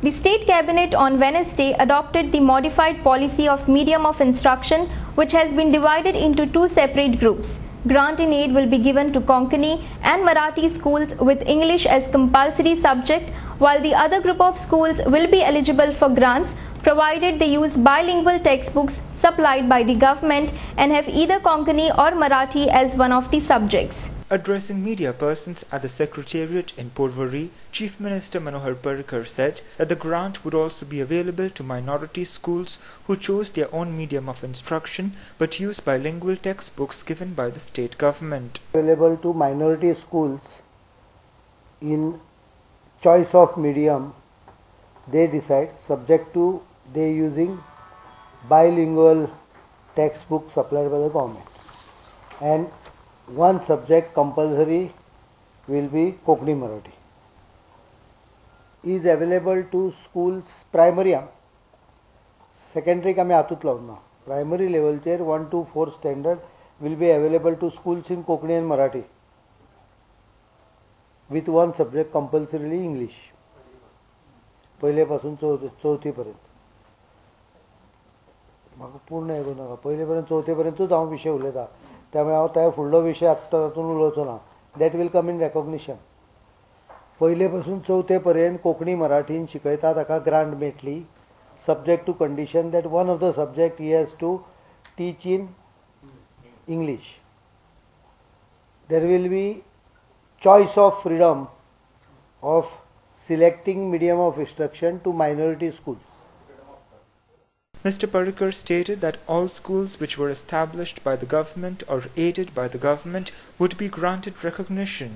The State Cabinet on Wednesday adopted the modified policy of medium of instruction, which has been divided into two separate groups. Grant in aid will be given to Konkani and Marathi schools with English as compulsory subject, while the other group of schools will be eligible for grants provided they use bilingual textbooks supplied by the government and have either Konkani or Marathi as one of the subjects. Addressing media persons at the Secretariat in Porvorim, Chief Minister Manohar Parrikar said that the grant would also be available to minority schools who chose their own medium of instruction but use bilingual textbooks given by the state government. Available to minority schools in choice of medium, they decide subject to they using bilingual textbook supplied by the government, and one subject compulsory will be Konkani Marathi. Is available to schools primary, secondary का मैं आतूत लावना. Primary level चेर 1 to 4 standard will be available to schools in Konkani and Marathi with one subject compulsorily English. पहिले पासून चौथी पर्यंत. म्हाका पूर्ण ऐकू नाका. पहिले पर्यंत चौथी पर्यंतूच हांव विशय उलयता. त्यामुळे हांव त्या फुडलो विशय आत्ता तातूंत उलोवचो ना. That will come in recognition. पहिले पासून चौथे पर्यंत कोंकणी मराठीन शिकयता ताका ग्रांट मेळटली subject to condition that one of the subject he has to teach in English. There will be choice of freedom of selecting medium of instruction to minority schools. Mr. Parrikar stated that all schools which were established by the government or aided by the government would be granted recognition.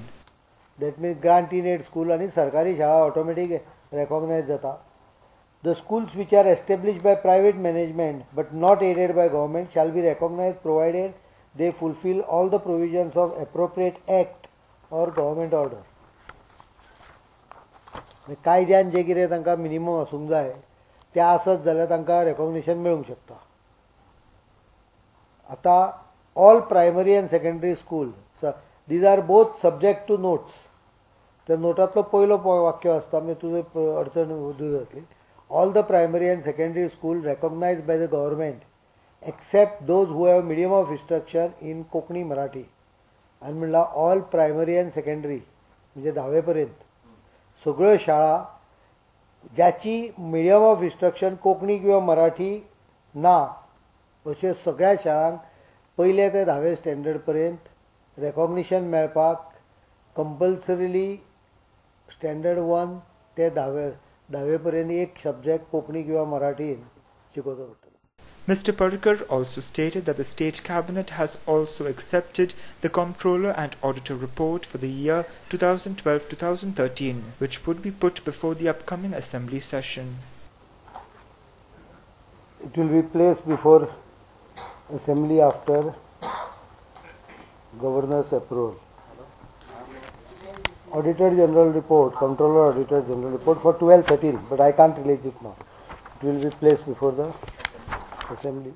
That means grant in aid school and sarkari shala automatic recognized jata. The schools which are established by private management but not aided by government shall be recognized provided they fulfill all the provisions of appropriate act or government order. कायद्यान जे कितें तांकां minimum आसूंक जाय तें आसत जाल्यार तांकां recognition मेळूंक शकता. आतां all primary and secondary school these are both subject to notes. त्या नोटांतलो पयलो वाक्य आसता म्हणजे तुजी अडचण दूर जातली. All the primary and secondary school recognised by the government except those who have medium of instruction in Konkani Marathi. आनी म्हणल्यार ऑल प्रायमरी एंड सेकंडरी म्हणजे 10वे पर्यंत सगळ्यो शाळा ज्याची मिडियम ऑफ इंस्ट्रक्शन कोंकणी किंवा मराठी ना अशा सगळ्या शाळांक पयले ते 10वे स्टँडर्ड पर्यंत रेकॉग्निशन मेळपाक कंपल्सरिली स्टँडर्ड 1 ते 10वे पर्यंत एक सब्जेक्ट कोंकणी किंवा मराठीन शिकोवचो पडटलो. Mr. Parrikar also stated that the State Cabinet has also accepted the Comptroller and Auditor report for the year 2012-2013, which would be put before the upcoming Assembly session. It will be placed before Assembly after Governor's approval. Auditor General report, Comptroller Auditor General report for 12-13, but I can't release it now. It will be placed before the Assembly.